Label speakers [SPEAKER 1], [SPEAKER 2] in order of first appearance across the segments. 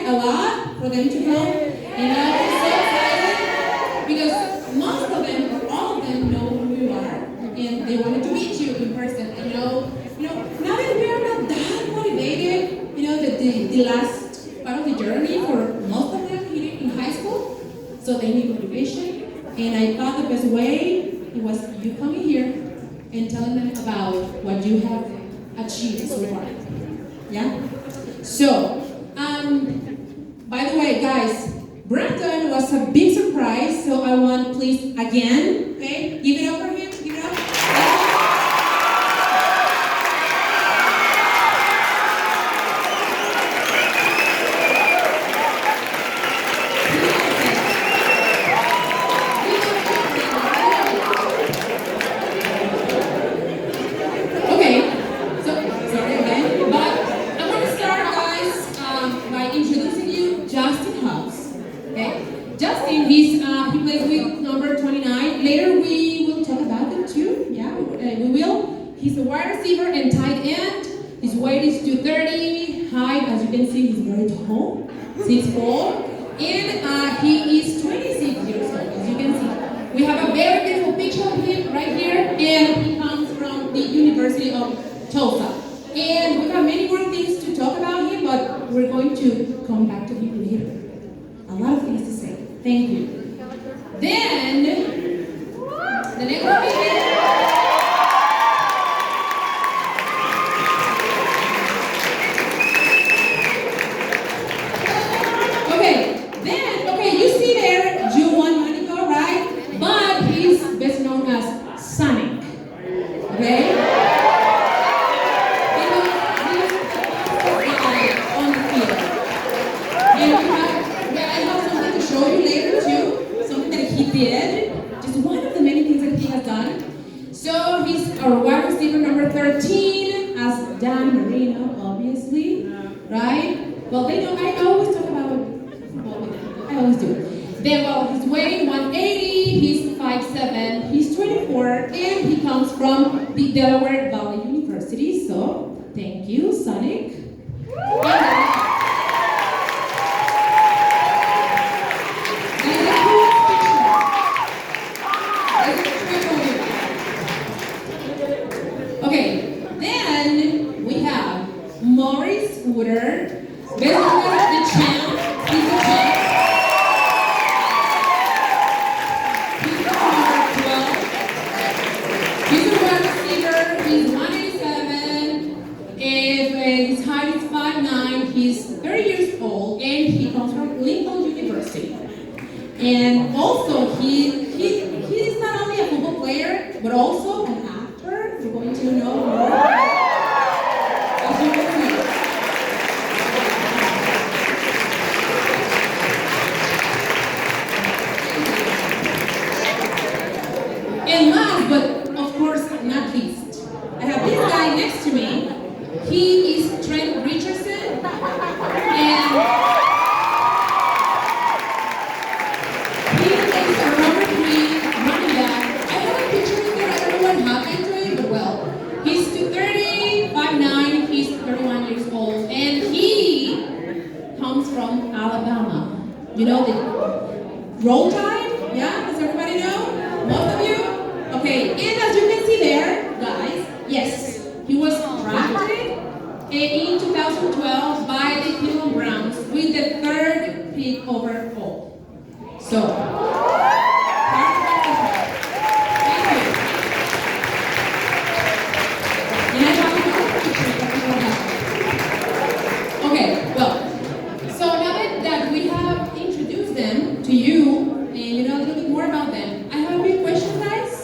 [SPEAKER 1] a lot for them to come. And I'm so excited because most of them, or all of them, know who you are. And they wanted to meet you in person. And now that we are not that motivated, the last part of the journey for most of them here in high school, so they need motivation. And I thought the best way it was you coming here and telling them about what you have achieved so far. Yeah? So, by the way, guys, Brandon was a big surprise, so I want, please, again, okay, give it up for him, give it up. He plays with number 29. Later we will talk about them too. Yeah, we will. He's a wide receiver and tight end. His weight is 230. Height, as you can see, he's very tall, 6'4". And he is 26 years old, as you can see. We have a very beautiful picture of him right here. And he comes from the University of Tulsa. And we have many more things to talk about him, but we're going to come back to him later. A lot of things to say. Thank you. Then, the next one is... Okay, you see there, Juwan Manigo, right? But he's best known as Sonic. Okay? On the field. And I have something to show you later too. Something that he did. Just one of the many things that he has done. So he's our wide receiver number 13, as Dan Marino, obviously. Right? Well, they know I always talk about football with them. I always do. Then, well, he's weighing 180, he's 5'7", he's 24, and he comes from the Delaware Valley University. So, thank you, Sonic. Okay, then we have Woodard, best known as the champ. He's the champ. He's number 12. He's a wide receiver. He's 187. His height is 5'9". He's 30 years old, and he comes from Lincoln University. And also, he is not only a football player, but also an actor. We're going to know more. As you can see. And last, but of course not least, I have this guy next to me. He is Trent Richardson, and he is a number 3 running back. I have a picture in there. I don't know what happened to him, but well, he's 230, 5'9", he's 31 years old, and he comes from Alabama. You know the Roll Tide? Yeah? Does everybody know? Most of you? Okay, and as you can see there, guys, yes, he was drafted in 2012 by the Cleveland Browns with the 3rd pick overall. So, thank you. And I have another picture of what happened. Okay, well, so now that we have introduced them to you, and you know a little bit more about them, I have a few questions, guys.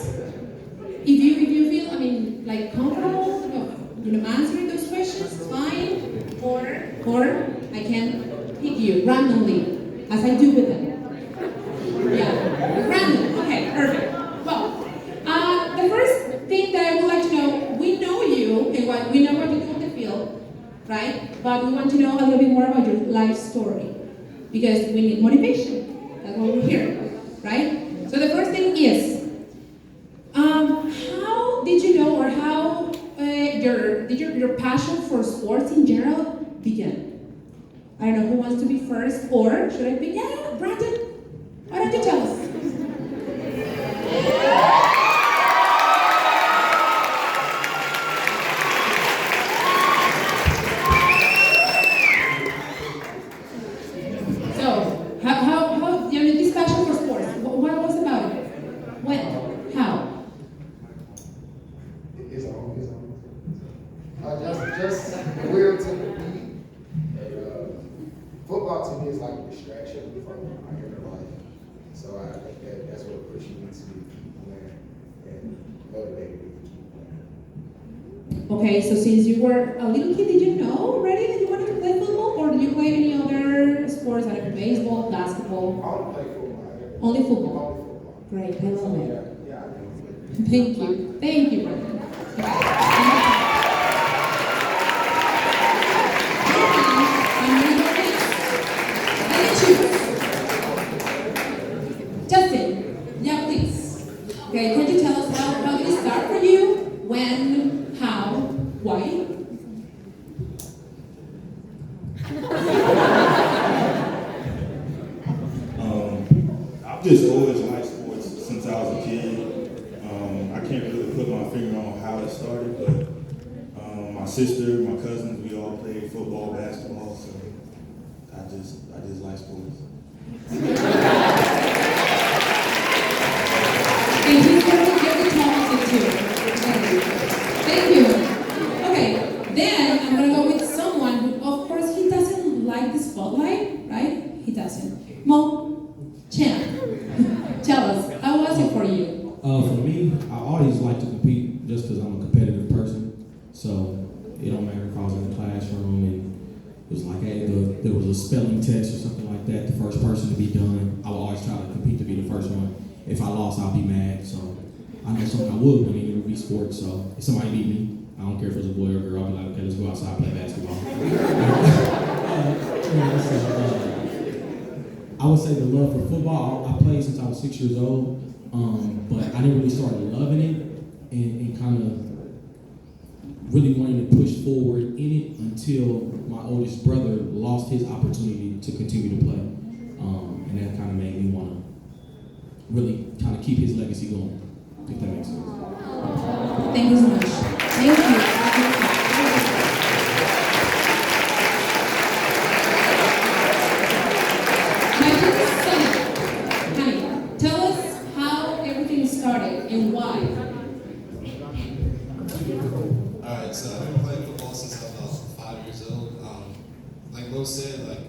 [SPEAKER 1] If you feel, like comfortable, answering those questions, fine. Or I can pick you randomly, as I do with them. Yeah, random. Okay, perfect. Well, the first thing that I would like to know, we know you and we know what you do on the field, right? But we want to know a little bit more about your life story because we need motivation. That's why we're here, right? So the first thing is, how did you know, or how did your passion for sports in general begin? I don't know who wants to be first, or should I be? Yeah, Brandon. Why don't you tell us? So, how? You know, this passion for sports. What was about it? When? How?
[SPEAKER 2] It's on. Just will to compete. Football to me is like a distraction from my inner life. So I think that's what pushed me to keep playing and motivated me to keep playing.
[SPEAKER 1] Okay, so since you were a little kid, did you know already that you wanted to play football, or did you play any other sports like baseball, basketball?
[SPEAKER 2] I only play football.
[SPEAKER 1] Only football.
[SPEAKER 2] Only football.
[SPEAKER 1] Great, I love it.
[SPEAKER 2] Yeah, I do.
[SPEAKER 1] Thank you, Brandon. Justin, yeah, please. Okay, can you tell us how did it start for you? When? How? Why?
[SPEAKER 3] I've just always liked sports since I was a kid. I can't really put my finger on how it started, but my sister, my cousins, we all played football, basketball, so I just like sports.
[SPEAKER 1] And he's going to get the talented too. Thank you. Okay, then I'm going to go with someone who, of course, he doesn't like the spotlight, right? He doesn't. Mo Chan, tell us, how was it for you?
[SPEAKER 4] For me, I always like to compete just because I'm a competitive person. So it don't matter if I was in the classroom and it was like, hey, there was a spelling test or something like that, the first person to be done, I would always try to compete to be the first one. If I lost, I'll be mad. So I know something I would win, it would be sports. So if somebody beat me, I don't care if it's a boy or a girl, I'll be like, okay, let's go outside and play basketball. I would say the love for football, I played since I was 6 years old, but I didn't really start loving it and kind of really wanting to push forward in it until my oldest brother lost his opportunity to continue to play. And that kind of made me want to really kind of keep his legacy going, if that makes sense.
[SPEAKER 1] Thank you so much. Thank you. Honey, tell us how everything started and why.
[SPEAKER 5] Alright, so I've been playing football since I was about 5 years old. Like Lo said, like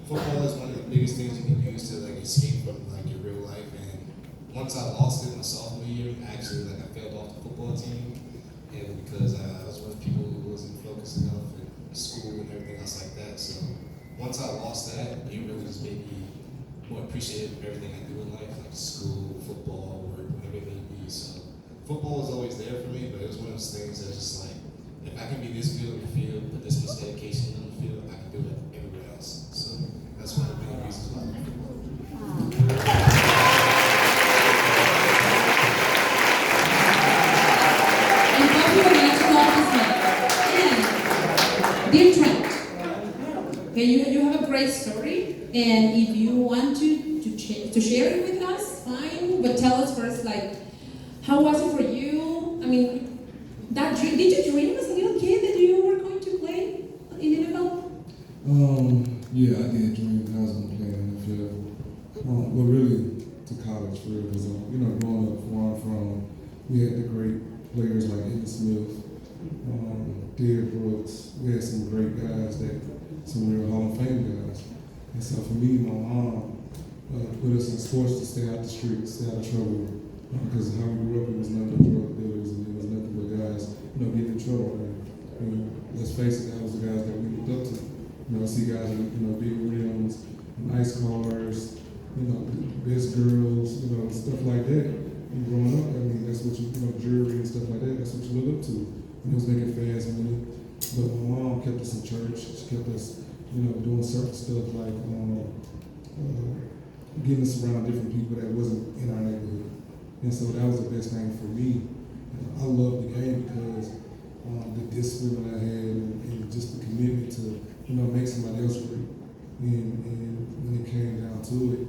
[SPEAKER 5] football is one of the biggest things you can use to like escape from like your real life. And once I lost it my sophomore year, actually like I failed off the football team, and because I was with people who wasn't focused enough in school and everything else like that. So once I lost that, it really just made me more appreciative of everything I do in life, like school, football, work, whatever it may be. So football was always there for me, but it was one of those things that just like, if I can be this good on the field, put this much dedication on the field, I can do it everywhere else. So that's one of the main reasons why I like football.
[SPEAKER 1] And what we would like to know is dear Trent, okay, you have a great story, and if you want to share it with us, fine. But tell us first, like, how was it for you? I mean, that dream. Did you dream as a little kid that you were going to play in the NFL?
[SPEAKER 6] Yeah, I did dream that I was going to play in the NFL. But really, to college, for real, because, growing up where I'm from, we had the great players like Ian Smith, Derrick Brooks. We had some great guys, some real Hall of Fame guys. And so for me, my mom put us in sports to stay out the streets, stay out of trouble. Because how we grew up, it was nothing but drug dealers, and it was nothing but guys, getting in trouble. And, let's face it, that was the guys that we looked up to. I see guys with, big rims, nice cars, best girls, stuff like that. And growing up, I mean, that's what jewelry and stuff like that, that's what you look up to. And it was making fast money. But my mom kept us in church. She kept us, doing certain stuff like getting us around different people that wasn't in our neighborhood. And so that was the best thing for me. I loved the game because the discipline I had and just the commitment to make somebody else great. And when it came down to it,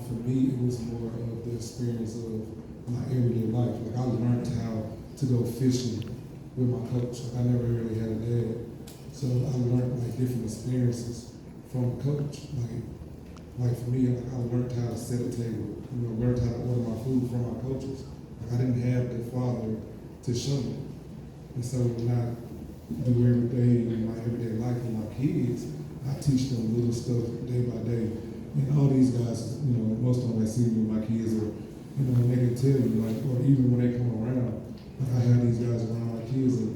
[SPEAKER 6] for me, it was more of the experience of my everyday life. Like I learned how to go fishing with my coach. Like I never really had a dad, so I learned like different experiences from the coach. Like for me, like I learned how to set a table. Learned how to order my food from my coaches. Like I didn't have the father to show me, and so when I do every day in my everyday life with my kids, I teach them little stuff day by day. And all these guys, most of them that see me with my kids are, they can tell you, like, or even when they come around, like I have these guys around my kids and,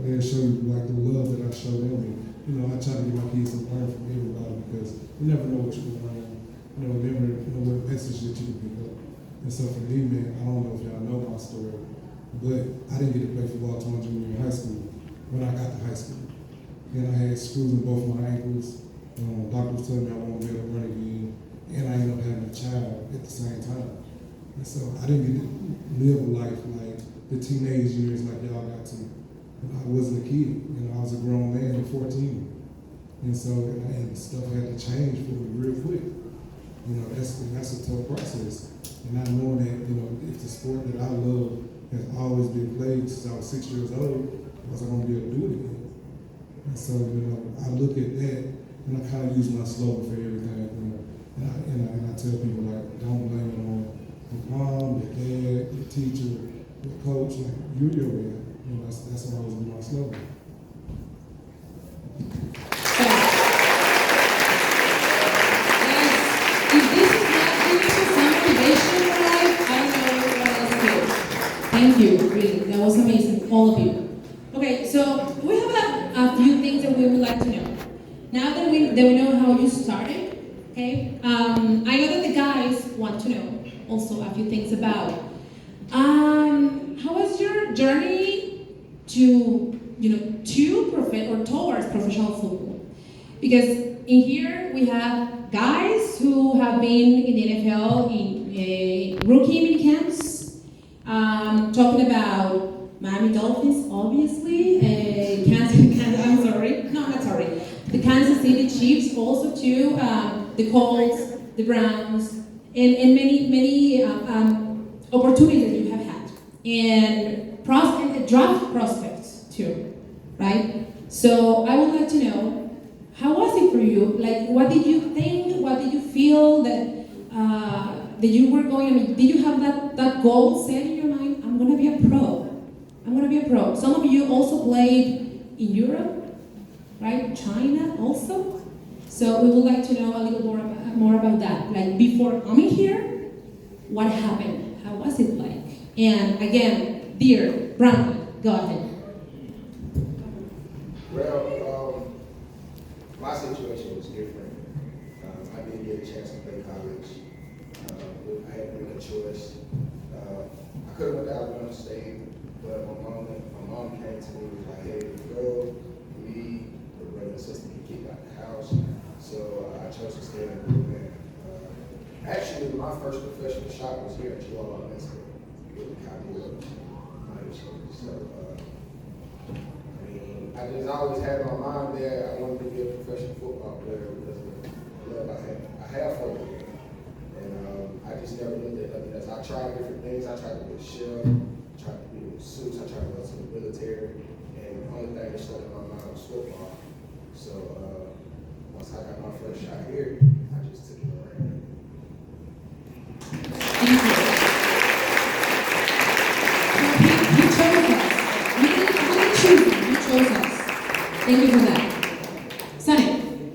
[SPEAKER 6] they'll show you like the love that I show them. And, I try to get my kids to learn from everybody because you never know what you can learn. Never know what message that you can pick up. And so for me, man, I don't know if y'all know my story, but I didn't get to play football till my junior year in high school when I got to high school. Then I had screws in both my ankles. Doctors told me I won't be able to run again, and I ended up having a child at the same time. And so I didn't get to live a life like the teenage years like y'all got to. I wasn't a kid, I was a grown man at 14. And so, and stuff had to change for me real quick. That's a tough process. And I know that, if the sport that I love has always been played since I was 6 years old, was I going to be able to do it again? And so, I look at that and I kind of use my slogan for everything, and I tell people, like, don't blame it on your mom, your dad, your teacher, your coach, like, you're your man. That's what always been my slogan.
[SPEAKER 1] If this is not giving you some motivation in your life, I don't know what else is. Thank you, really. That was amazing, all of you. Okay, so we have a few things that we would like to know. Now that we know how you started, okay, I know that the guys want to know also a few things about how was your journey to towards professional football? Because in here we have guys who have been in the NFL in rookie mini camps, talking about Miami Dolphins, obviously, the Kansas City Chiefs also too, the Colts, the Browns, and many opportunities that you have had, and draft prospects too, right? So I would like to know, how was it for you? Like, what did you think? What did you feel that you were going? I mean, did you have that goal set in your mind? I'm gonna be a pro. I'm gonna be a pro. Some of you also played in Europe, right? China also. So we would like to know a little more about that. Like, before coming here, what happened? How was it like? And again, dear Brandon, go ahead.
[SPEAKER 2] Well, my situation was different. I didn't get a chance to play college. I had to make a choice. I could have went to Alabama State, but my mom came to me and was like, hey, go, me, the brother and sister get kicked out the house. So I chose to stay in the group. Actually, my first professional shot was here at Juwan Manigo with the Cowboys. So, I just always had in my mind that I wanted to be a professional football player because of the love I have for the game. And I just never looked at nothing else. I tried different things. I tried to be a chef, tried to be in suits, I tried to go to the military, and the only thing that stuck in my mind was football. So once I got my first shot here, I just took it around.
[SPEAKER 1] You chose us. We didn't choose you. You chose us. Thank you for that. Sonny,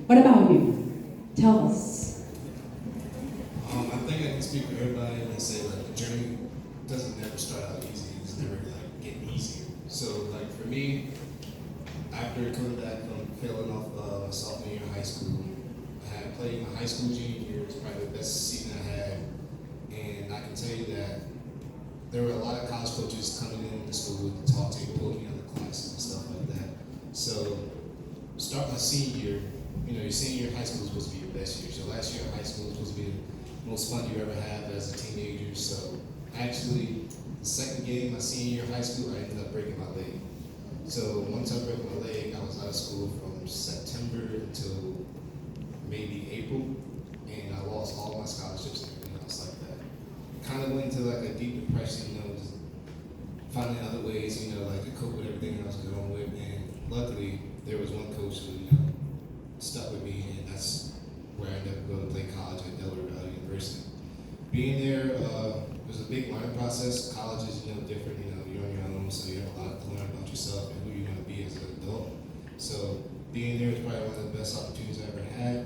[SPEAKER 1] what about you? Tell us.
[SPEAKER 5] I think I can speak for everybody and say like the journey doesn't never start out easy. It's never like getting easier. So like for me, after coming back from failing off my sophomore year in high school, I had played my high school junior year. It was probably the best season I had. And I can tell you that there were a lot of college coaches coming into school to talk to me, pulling me out of classes and stuff like that. So, start my senior year, your senior year of high school is supposed to be your best year. So last year of high school was supposed to be the most fun you ever had as a teenager. So, actually, the second game my senior year of high school, I ended up breaking my leg. So once I broke my leg, I was out of school from September until maybe April, and I lost all my scholarships and everything else like that. Kind of went into like a deep depression, just finding other ways, like to cope with everything I was going with. And luckily, there was one coach who, stuck with me, and that's where I ended up going to play college at Delaware University. Being there was a big learning process. College is, different. You're on your own, so you have a lot to learn about yourself and who you're going to be as an adult. So being there was probably one of the best opportunities I ever had.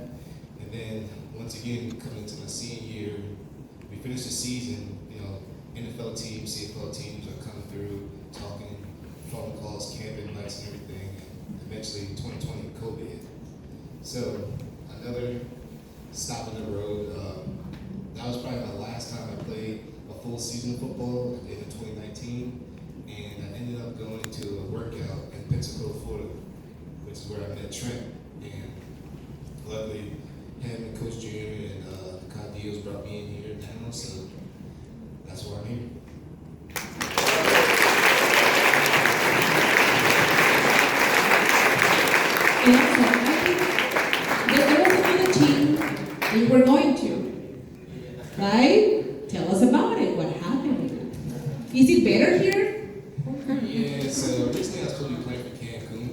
[SPEAKER 5] And then once again, coming into my senior year, we finished the season. NFL teams, CFL teams are coming through, talking, phone calls, camping nights, and everything. And eventually, 2020, COVID hit. So another stop on the road. That was probably my last time I played a full season of football at the end of 2019, and I ended up going to a workout in Pensacola, Florida, which is where I met Trent. And luckily, him and Coach Junior and the Cardillos brought me in here now, so that's why I'm here.
[SPEAKER 1] And also, I think there was another team you were going to, right? Tell us about it. What happened? Is it better here?
[SPEAKER 5] Yeah, so originally I was supposed to be playing for Cancun.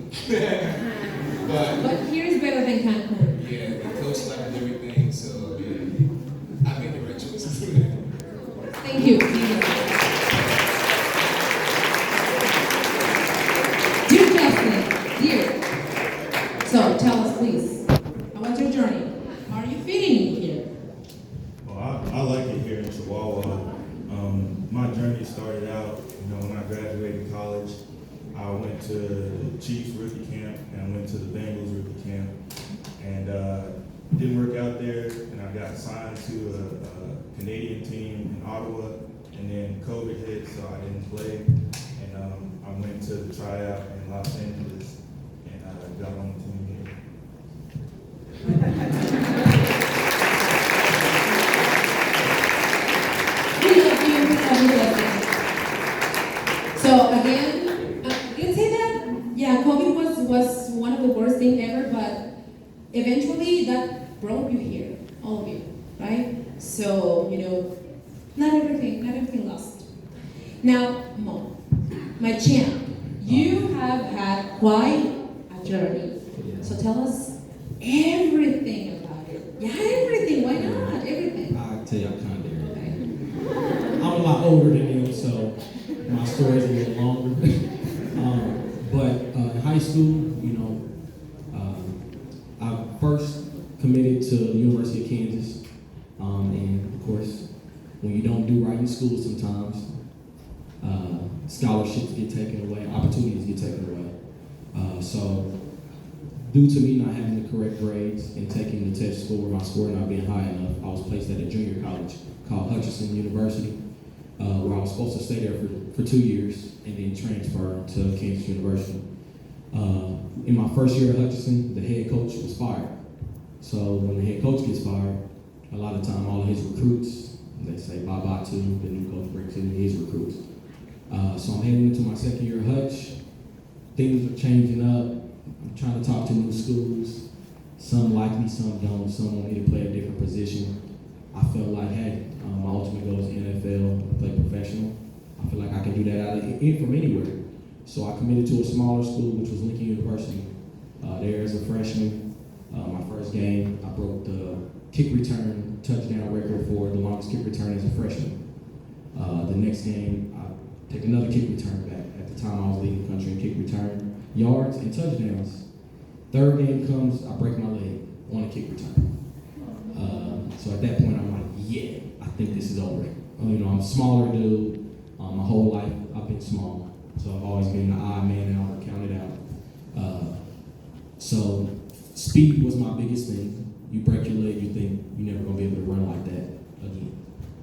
[SPEAKER 1] But here is better than Cancun.
[SPEAKER 5] Yeah, the coach liked everything, so yeah, I made the right choice.
[SPEAKER 1] Thank you. Dear Justin, dear. So tell us, please, how was your journey? How are you feeling here?
[SPEAKER 3] Well, I like it here in Chihuahua. My journey started out, when I graduated college. I went to the Chiefs rookie camp and I went to the Bengals rookie camp, and it didn't work out there. And I got signed to a Canadian team in Ottawa, and then COVID hit, so I didn't play. And I went to the tryout in Los Angeles, and got on the team here.
[SPEAKER 1] We love you. We love you. So again, let's say that, yeah, COVID was one of the worst things ever, but eventually that brought you here, all of you, right? So, not everything lost. Now, Mo, my champ, you have had quite a journey. So tell us everything about it. Yeah, everything. Why not? Everything.
[SPEAKER 4] I'll tell you, I'm kind of there.
[SPEAKER 1] Okay.
[SPEAKER 4] I'm a lot older than you, so my story's a little longer. But in high school, I first committed to the University of Kansas. And of course, when you don't do right in school sometimes, scholarships get taken away, opportunities get taken away. So due to me not having the correct grades and taking the test score, my score not being high enough, I was placed at a junior college called Hutchinson University, where I was supposed to stay there for 2 years and then transfer to Kansas University. In my first year at Hutchinson, the head coach was fired. So when the head coach gets fired, a lot of time all of his recruits, they say bye-bye to the new coach brings in his recruits. So I'm heading into my second year at Hutch. Things are changing up. I'm trying to talk to new schools. Some like me, some don't. Some want me to play a different position. I felt like, hey, my ultimate goal is the NFL, to play professional. I feel like I can do that from anywhere. So I committed to a smaller school, which was Lincoln University. There as a freshman, my first game, I broke the kick return touchdown record for the longest kick return as a freshman. The next game, I take another kick return back. At the time, I was leading the country in kick return yards and touchdowns. Third game comes, I break my leg on a kick return. So at that point, I'm like, yeah, I think this is over. I'm a smaller dude. My whole life, I've been small. So I've always been the odd man out or counted out. So speed was my biggest thing. You break your leg, you think you're never gonna be able to run like that again.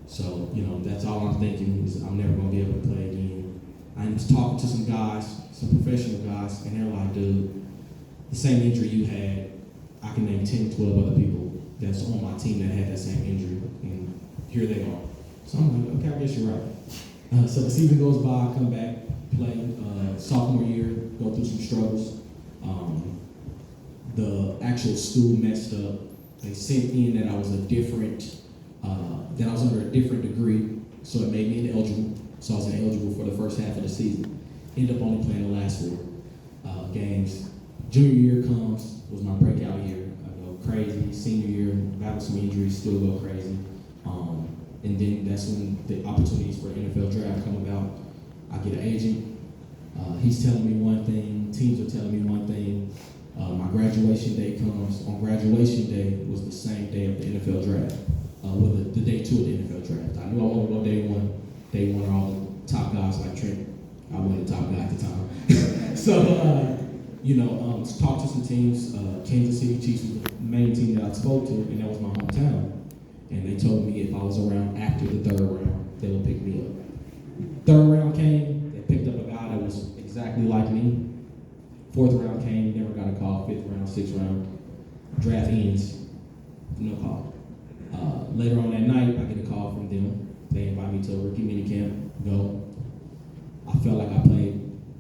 [SPEAKER 4] So, that's all I'm thinking is I'm never gonna be able to play again. I was talking to some guys, some professional guys, and they're like, dude, the same injury you had, I can name 10, 12 other people that's on my team that had that same injury, and here they are. So I'm like, okay, I guess you're right. So the season goes by, I come back, play. Sophomore year, go through some struggles. The actual school messed up. They sent in that I was under a different degree, so it made me ineligible. So I was ineligible for the first half of the season. Ended up only playing the last 4 games. Junior year comes, was my breakout year. I go crazy. Senior year, battle some injuries, still go crazy. And then that's when the opportunities for the NFL draft come about. I get an agent. He's telling me one thing, teams are telling me one thing. My graduation day comes. On graduation day was the same day of the NFL draft. The day 2 of the NFL draft. I knew I wanted to go day 1. Day 1 are all the top guys like Trent. I wasn't the top guy at the time. So, talked to some teams. Kansas City Chiefs was the main team that I spoke to, and that was my hometown. And they told me if I was around after the 3rd round, they would pick me up. 3rd round came, they picked up a guy that was exactly like me. 4th round came, never got a call. 5th round, 6th round, draft ends, no call. Later on that night, I get a call from them. They invite me to a rookie minicamp, go. I felt like I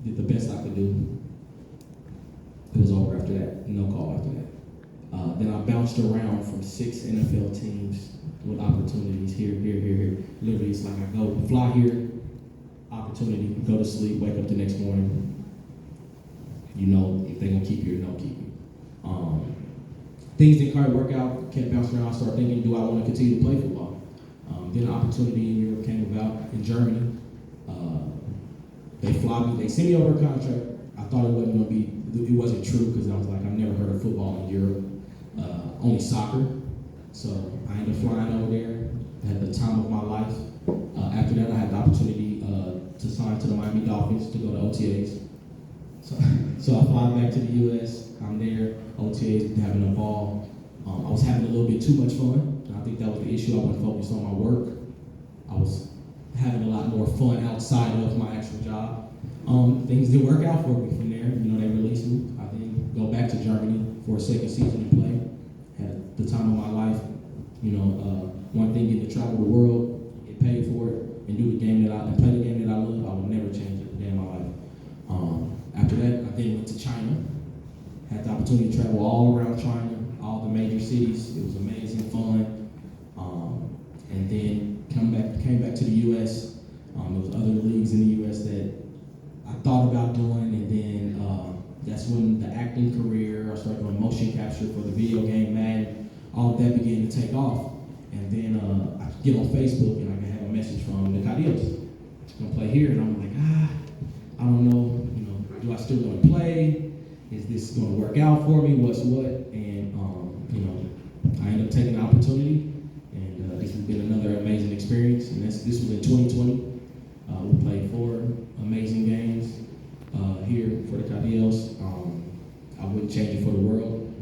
[SPEAKER 4] did the best I could do. It was over after that, no call after that. Then I bounced around from 6 NFL teams with opportunities here. Literally, it's like I go, fly here, opportunity, go to sleep, wake up the next morning. You know if they're gonna keep you or don't keep you. Things didn't quite work out, kept bouncing around, I started thinking, do I want to continue to play football? Then an opportunity in Europe came about in Germany. They fly me, they sent me over a contract. I thought it wasn't true because I was like, I've never heard of football in Europe, only soccer. So I ended up flying over there, had the time of my life. After that, I had the opportunity to sign to the Miami Dolphins to go to OTAs. So I fly back to the U.S., I'm there, OTAs, having a ball. I was having a little bit too much fun. I think that was the issue. I wasn't focused on my work. I was having a lot more fun outside of my actual job. Things didn't work out for me from there. They released me. I then go back to Germany for a 2nd season and play. Had the time of my life. One thing, getting to travel the world, get paid for it, and do the game and play the game that I love. I would never change it a day in my life. After that, I then went to China. Had the opportunity to travel all around China, all the major cities. It was amazing, fun. And then came back to the U.S. There was other leagues in the U.S. that I thought about doing, and then that's when the acting career, I started doing motion capture for the video game Madden. All of that began to take off. And then I get on Facebook and I have a message from the Cadillacs. Gonna play here, and I'm like, I don't know, do I still want to play? Is this gonna work out for me? What's what? And I ended up taking the opportunity, and this has been another amazing experience. And this was in 2020. We played 4 amazing games here for the Cadillacs. I wouldn't change it for the world.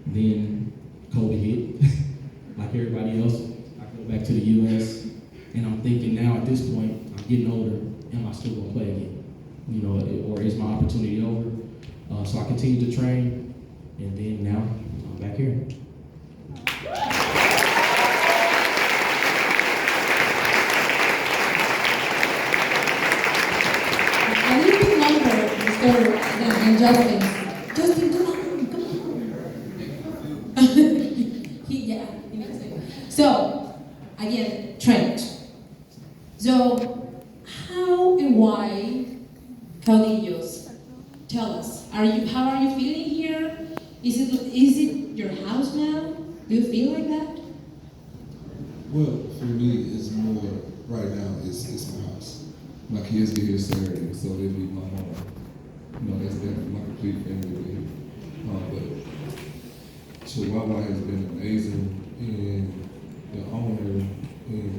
[SPEAKER 4] Then COVID hit, like everybody else. I go back to the U.S. and I'm thinking now at this point, I'm getting older, am I still gonna play again? Or is my opportunity over? So I continued to train, and then now I'm back here.
[SPEAKER 1] A little bit longer the story than Justin, come on. He knows it. So, again, Trent. So, how and why Caudillos? Tell us. How are you feeling here? Is it your house now? Do you feel like that?
[SPEAKER 6] Well, for me, it's more, right now, it's my house. My kids get here Saturday, so they'll be my home. That's definitely my complete family here. But Chihuahua has been amazing, and the owner and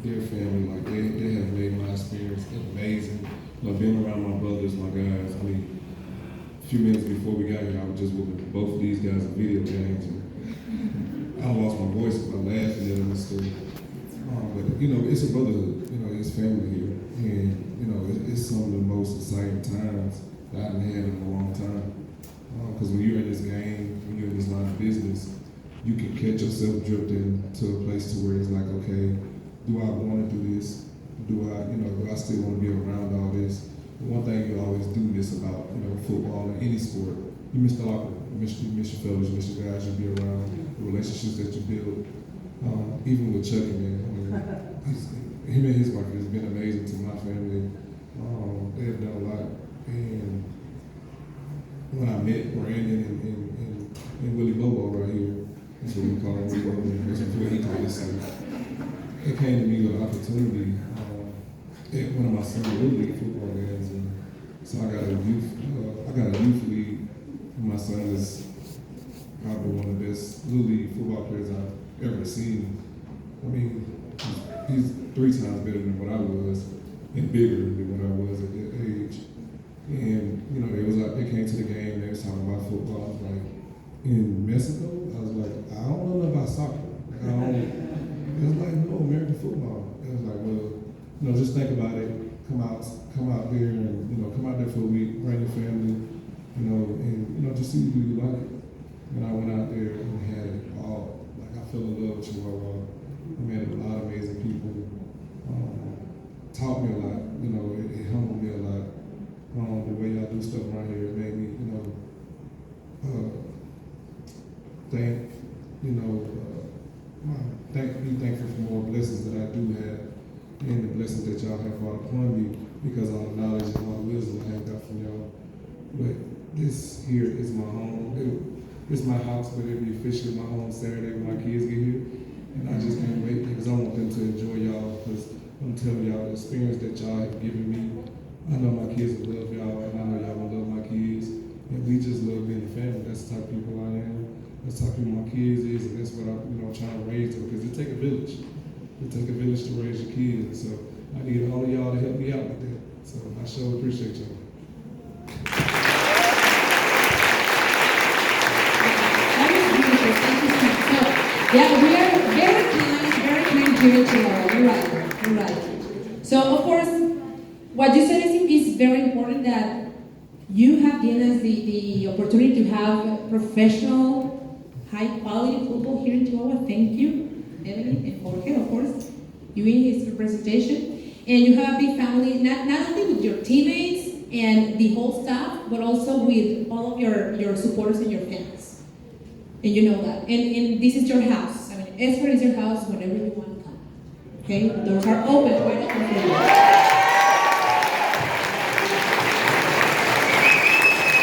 [SPEAKER 6] their family, they have made my experience amazing. Being around my brothers, my guys, a few minutes before we got here, I was just with both of these guys in video games, and I lost my voice by laughing at them and stuff. But it's a brotherhood. It's family here, and it's some of the most exciting times that I've had in a long time. Because when you're in this game, when you're in this line of business, you can catch yourself drifting to a place to where it's like, okay, do I want to do this? Do I still want to be around all this? the one thing you always do miss about, football or any sport, you miss the locker room. You miss your fellows, you miss your guys you be around, the relationships that you build. Even with Chucky, man, him and his wife has been amazing to my family. They have done a lot. And when I met Brandon and Willie Bobo right here, that's what we call him, Willie Bobo, that's what he told us. It came to me with an opportunity at one of my son's Little League football games. And so I got a youth league. My son is probably one of the best Little League football players I've ever seen. I mean, he's 3 times better than what I was, and bigger than what I was at that age. And they came to the game. They was talking about football. I was like, in Mexico, I was like, I don't know nothing about soccer. It was like, no, American football. It was like, well, just think about it. Come out there and come out there for a week, bring your family, and just see if you like it. And I went out there and had it all. Like I fell in love with Chihuahua. I met a lot of amazing people. Taught me a lot. It humbled me a lot. The way y'all do stuff around here, it made me, be thankful for more blessings that I do have, and the blessings that y'all have brought upon me because of all the knowledge and all the wisdom I have got from y'all. But this here is my home. It's my house, but it'll be officially my home Saturday when my kids get here. And I just can't wait because I want them to enjoy y'all because I'm telling y'all the experience that y'all have given me. I know my kids will love y'all, and I know y'all will love my kids. And we just love being a family. That's the type of people I am. That's the type of people my kids is, and that's what I'm trying to raise them because it take a village. It take a village to raise your kids. So I need all of y'all to help me out with that. So I sure appreciate y'all.
[SPEAKER 1] Yeah, we are very kind here tomorrow. You're right. So, of course, what you said is very important that you have given us the opportunity to have professional, high-quality football here in Chihuahua. Thank you, Evelyn and Jorge, of course, doing his representation. And you have a big family, not only with your teammates and the whole staff, but also with all of your supporters and your fans. And you know that. And this is your house. I mean, Esper is your house whenever you want to come. Okay? Doors are open, wide open for you.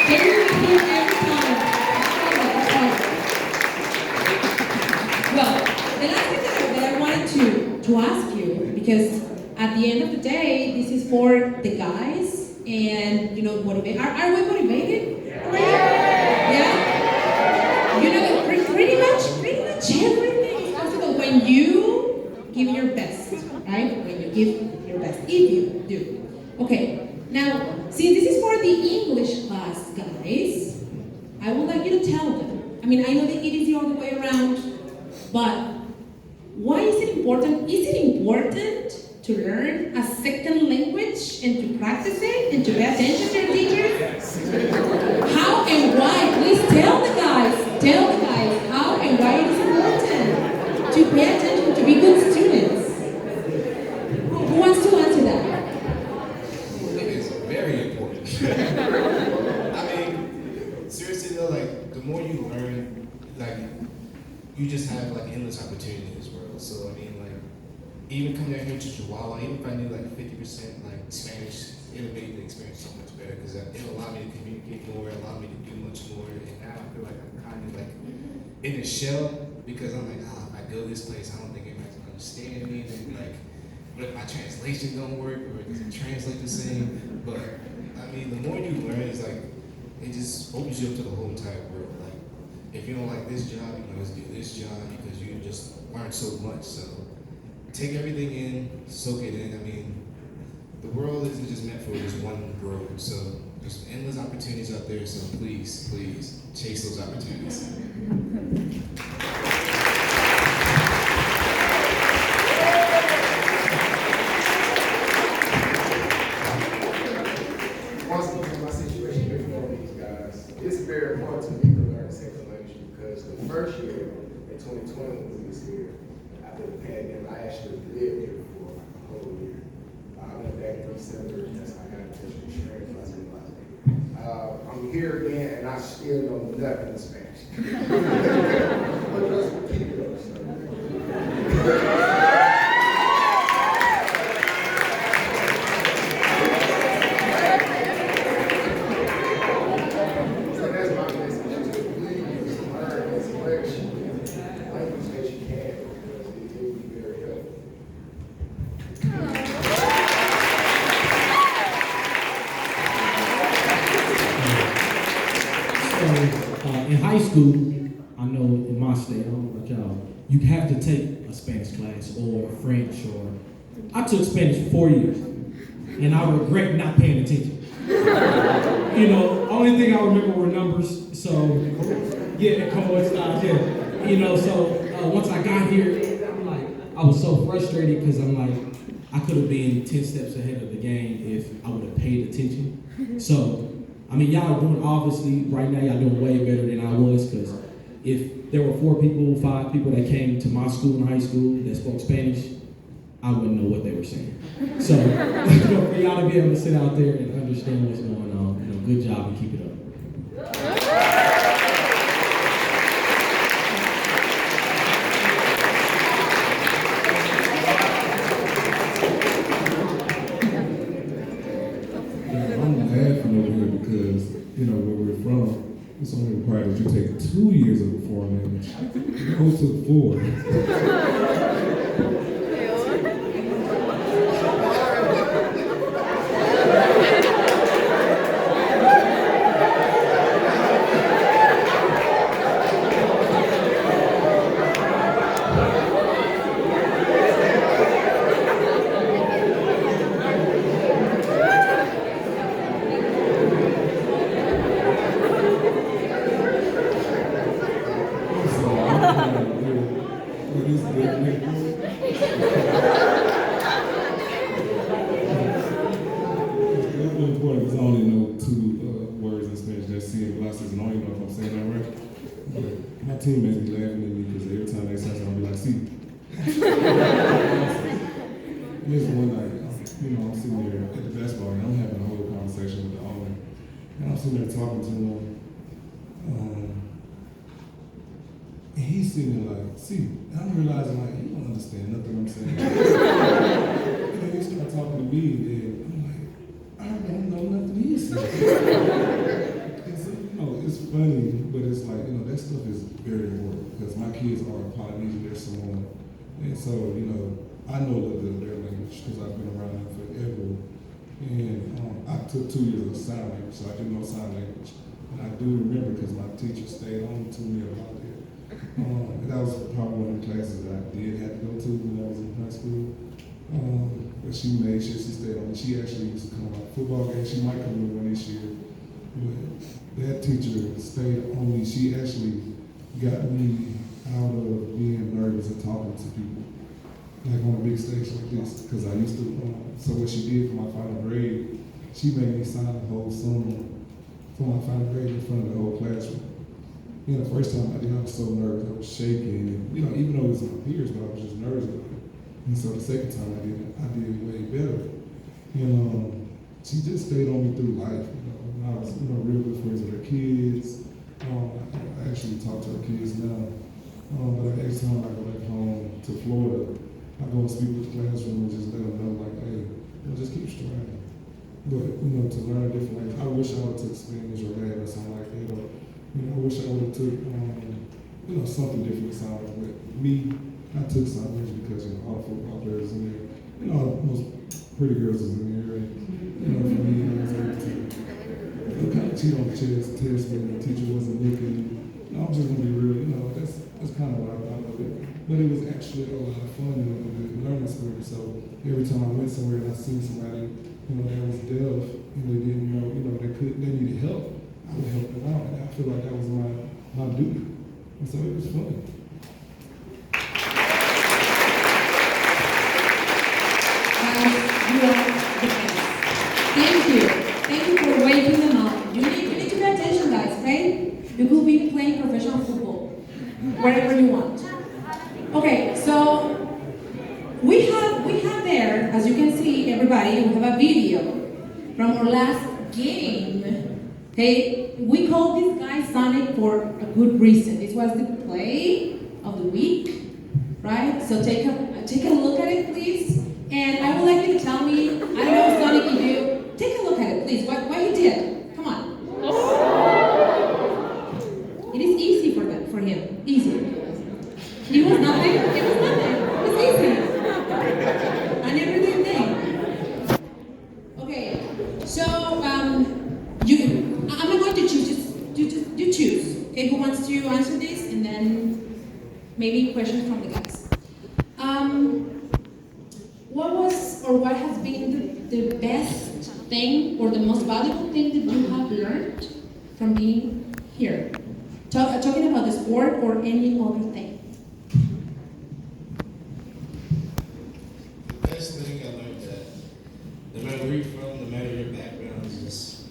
[SPEAKER 1] Can you be here every time? Well, the last thing that I wanted to ask you, because at the end of the day, this is for the guys and, motivate. Are we motivated? Yeah? Pretty much everything is possible when you give your best, right? When you give your best, if you do. Okay, now, since this is for the English class, guys, I would like you to tell them. I mean, I know that it is the other way around, but why is it important? Is it important to learn a second language and to practice it and to pay attention to your teachers? How and why? Please tell the guys. Tell the guys how and why it is important to pay attention, to be good students. Who wants to answer that?
[SPEAKER 5] It is very important. I mean, seriously though, like the more you learn, like you just have like endless opportunity in this world. So I mean, like even coming down here to Chihuahua, even if I knew like 50% like Spanish, it'll make the experience so much better because it'll allow me to communicate more, allow me to do much more, and now I feel like I'm kind of like in a shell because I'm like, if I go this place, I don't think anybody's gonna understand me. And like, what if my translation don't work or it doesn't translate the same? But I mean, the more you learn, it's like it just opens you up to the whole entire world. Like, if you don't like this job, you can always do this job because you just learn so much. So take everything in, soak it in. I mean, the world isn't just meant for just one road. So there's endless opportunities out there. So please, please chase those opportunities.
[SPEAKER 2] My situation before these guys, it's very important to me to learn second language because the first year in 2020 when we was here, after the pandemic, I actually lived here for a whole year. I went back in December, that's how I got in touch with Trent. I'm here again, and I still don't know nothing in Spanish. But let's keep it up, so.
[SPEAKER 4] In high school, I know in my state, I don't know about y'all, you have to take a Spanish class or French or... I took Spanish for 4 years, and I regret not paying attention. You know, only thing I remember were numbers, so... Yeah, the chord styles, yeah. You know, so once I got here, I'm like, I was so frustrated because I'm like, I could have been 10 steps ahead of the game if I would have paid attention. So, I mean, y'all are doing, obviously, right now, y'all doing way better than I was, because if there were 4 people, 5 people that came to my school in high school that spoke Spanish, I wouldn't know what they were saying. So, you know, for y'all to be able to sit out there and understand what's going on, you know, good job and keep it up.
[SPEAKER 6] You know, where we're from, it's only required that you take 2 years of a foreign language. Go to 4. Teammates be laughing at me because every time they say something, I'll be like, see. There's one night, you know, I'm sitting there at the basketball game, I'm having a whole conversation with the owner, and I'm sitting there talking to him, and he's sitting there like, see, and I'm realizing like, he don't understand nothing I'm saying. And then he started talking to me, and I'm like, I don't know nothing he's saying. It's funny, but it's like, you know, that stuff is very important because my kids are Polynesian, they're Samoan. And so, you know, I know a little bit of their language because I've been around them forever. And I took 2 years of sign language, so I do know sign language. And I do remember because my teacher stayed on to me about it. And that was probably one of the classes that I did have to go to when I was in high school. But she made sure she stayed on. She actually used to come out football games. She might come to one this year. But that teacher stayed on me. She actually got me out of being nervous and talking to people, like on a big stage like this, because I used to, so what she did for my final grade, she made me sign a whole song for my final grade in front of the whole classroom. You know, the first time I did, I was so nervous, I was shaking, and, you know, even though it was my peers, but I was just nervous about it. And so the second time I did it way better. And she just stayed on me through life, you know. I was, you know, real good friends with her kids. I actually talk to her kids now. But every time I go back home to Florida, I go and speak with the classroom and just let them know, like, hey, you know, just keep striving. But, you know, to learn a different language, I wish I would have took Spanish or that or something like that. Or, you know, I wish I would have took, you know, something different to sign language. But me, I took sign language because, you know, all the football players in there, you know, most pretty girls is in there. And, you know, for me, I was able to kind of cheat on the test when the teacher wasn't looking. You know, I'm just gonna be real, you know, that's kind of what I thought of it. But it was actually a lot of fun and a good learning experience. So every time I went somewhere and I seen somebody, you know, that was deaf and they didn't know, you know, they needed help, I would help them out. And I feel like that was my duty. And so it was fun.
[SPEAKER 1] You are the best. Thank you. Thank you for waking them up. You need to pay attention, guys, okay? You could be playing professional football wherever you want. Okay, so we have there, as you can see, everybody everybody, we have a video from our last game. Hey, we call this guy Sonic for a good reason. This was the play of the week, right? So take a look at it, please. And I would like you to tell me, I don't know, Sonic, if you take a look at it, please. What he did? Come on. It is easy for him. Easy. It was nothing. It was nothing. It was easy. An everyday thing. Okay. So I'm going to choose. You choose. Okay, who wants to answer this, and then maybe questions from the guys. What has been the best thing or the most valuable thing that you have learned from being here? Talking about the sport or any other thing.
[SPEAKER 5] The best thing I learned that no matter where you're from, no matter your background, is just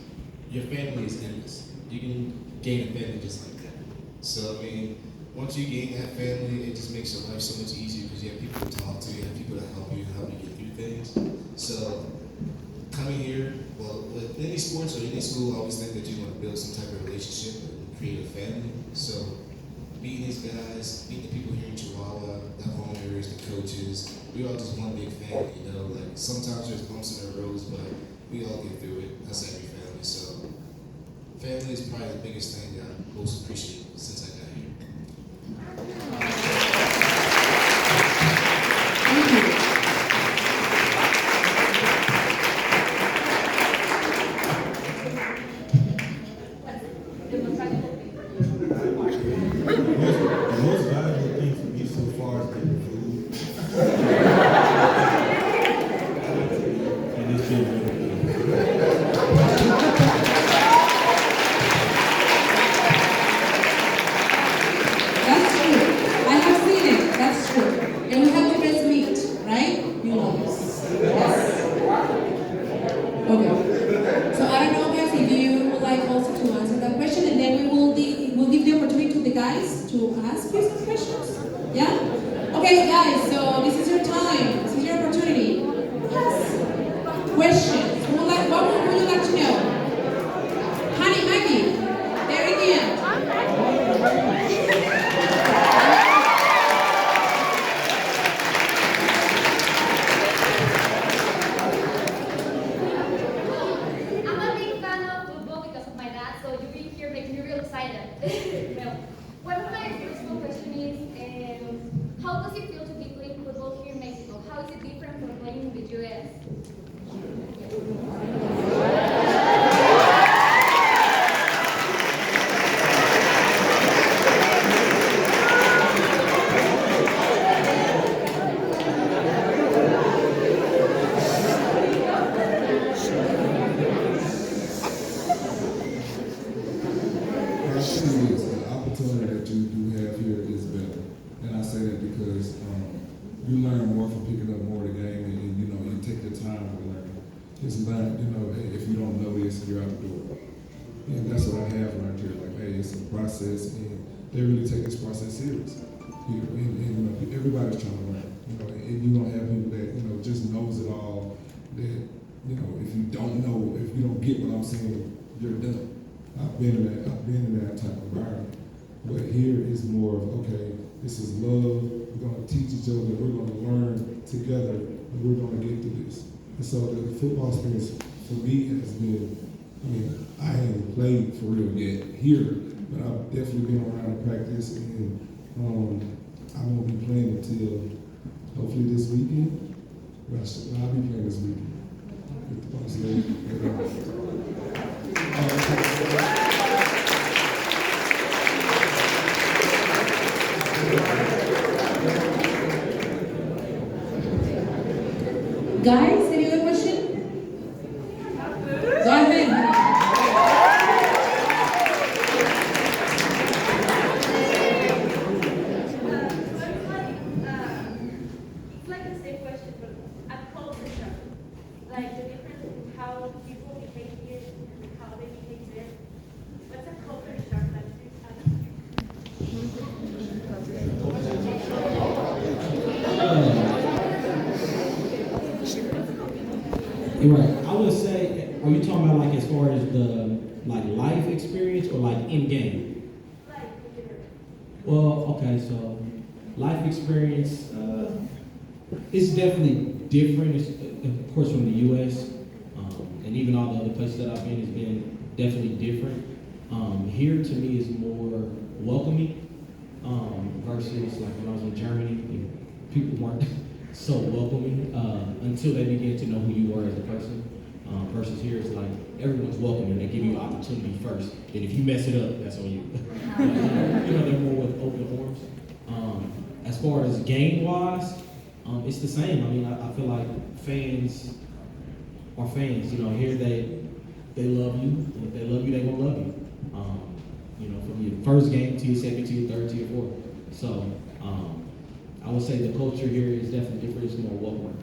[SPEAKER 5] your family is endless. You can gain a family just like that. So I mean, once you gain that family, it just makes your life so much easier because you have people to talk to, you have people to help you get through things. So coming here, well, with any sports or any school, I always think that you want to build some type of relationship and create a family. So meeting these guys, meeting the people here in Chihuahua, the home areas, the coaches, we all just one big family, you know, like sometimes there's bumps in the roads, but we all get through it. That's every family. So family is probably the biggest thing that I most appreciate since I got here.
[SPEAKER 3] The most valuable thing for me so far is getting food. And it's been really good.
[SPEAKER 1] That's true. I have seen it. That's true. And we have the best meat, right? You know this. Yes. Okay. So I don't know, guys, if you would like also to answer that question, and then we'll give the opportunity to the guys to ask you some questions. Yeah? Okay, guys. So this is your time. This is your opportunity. Yes. Questions. What would you like to know? Honey, Maggie, there in the end.
[SPEAKER 7] I'm a big fan of football because of my dad, so you being here makes me real excited. Well, one of my first question is, how does it feel to be playing football here in Mexico? How is it different from playing in the U.S.?
[SPEAKER 6] The opportunity that you do have here is better, and I say that because you learn more from picking up more of the game, and you know you take the time to learn. Just learn, you know, hey, if you don't know this, you're out the door. And that's what I have learned here. Like, hey, it's a process, and they really take this process serious. And you know, everybody's trying to learn. You know, and you don't have people that just knows it all. That if you don't know, if you don't get what I'm saying, you're done. I've been in that type of environment. But here is more of, okay, this is love, we're gonna teach each other, we're gonna learn together, and we're gonna get through this. And so the football experience for me has been, I haven't played for real yet here, but I've definitely been around to practice, and I won't be playing until hopefully this weekend. But I'll be playing this weekend.
[SPEAKER 1] Guys, any other question? Go ahead.
[SPEAKER 7] It's like the same question, but at culture shock. Like the difference in how people behave here and how they behave there. What's a culture shock like this?
[SPEAKER 4] Right. I would say, are you talking about like as far as the like life experience or like in game? Well, okay, so life experience is definitely different. It's, of course, from the U.S. And even all the other places that I've been has been definitely different. Here to me is more welcoming versus like when I was in Germany, people weren't so welcoming until they begin to know who you are as a person. Versus here, it's like everyone's welcoming. They give you an opportunity first, and if you mess it up, that's on you. You know, they're more with open arms. As far as game-wise, it's the same. I mean, I feel like fans are fans. You know, here they love you, and if they love you, they gonna love you. You know, from your first game to your second, to your third, to your fourth. So, I would say the culture here is definitely different. It's more welcoming.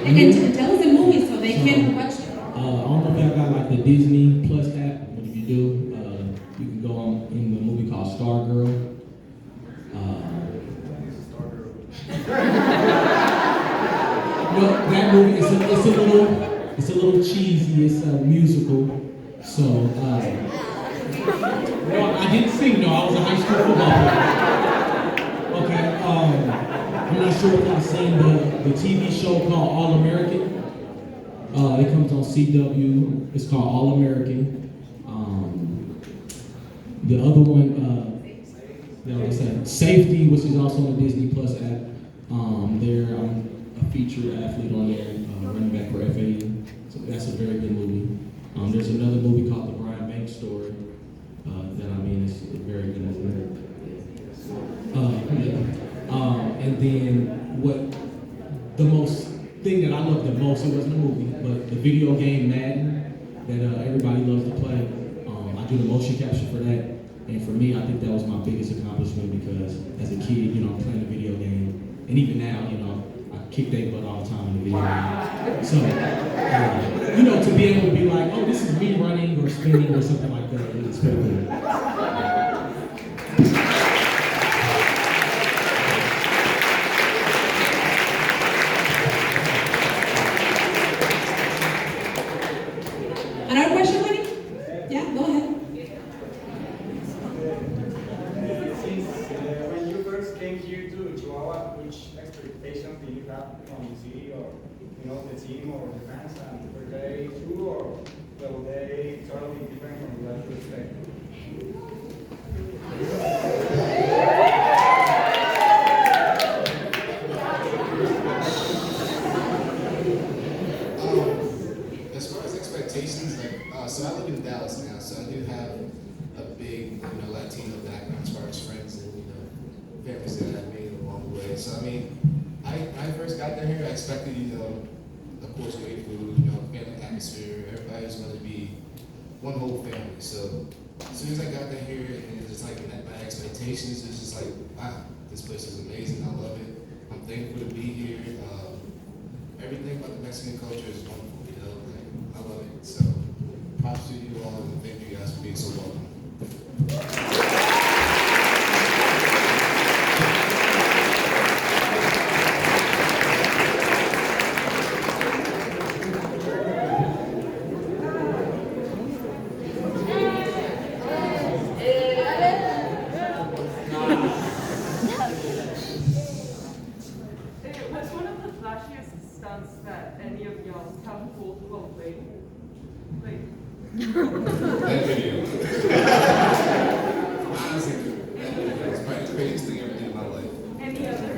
[SPEAKER 1] And tell us the movie so they can watch it.
[SPEAKER 4] I don't know if y'all got like the Disney Plus app, but if you do, you can go on in the movie called Stargirl. Well, that movie it's a little cheesy. It's a musical. So no, I didn't sing. No, I was a high school football player. Okay. I'm not sure if I've seen the TV show called All American. It comes on CW. It's called All American. The other one, Safety, which is also on the Disney Plus app. There, I'm a featured athlete on there, running back for FAU. So that's a very good movie. There's another movie called The Brian Banks Story that is very good as well. And then the most thing that I love the most, it wasn't a movie, but the video game Madden that everybody loves to play. I do the motion capture for that. And for me, I think that was my biggest accomplishment because as a kid, I'm playing a video game. And even now, I kick their butt all the time in the video game. So, to be able to be like, oh, this is me running or spinning or something like that, it's pretty cool.
[SPEAKER 1] Another question, honey? Yeah, go ahead.
[SPEAKER 8] When you first came here to Chihuahua, which expectations did you have from the city or the team or the fans? And were they true or were they totally different from what you expected?
[SPEAKER 5] As far as expectations, so I live in Dallas now, so I do have a big, Latino background as far as friends and, families that I've made along the way. So, I first got down here, I expected, of course, great food, family atmosphere, everybody was going to be one whole family. So, as soon as I got down here, and it's just like my expectations, it's just like, wow, this place is amazing, I love it. I'm thankful to be here. Everything about the Mexican culture is wonderful, I love it. So, props to you all, and thank you guys for being so welcome.
[SPEAKER 9] What's one of the flashiest stunts that any of y'all have pulled while playing?
[SPEAKER 5] That video. Honestly, it's probably the greatest thing I ever did in my life.
[SPEAKER 9] Any other?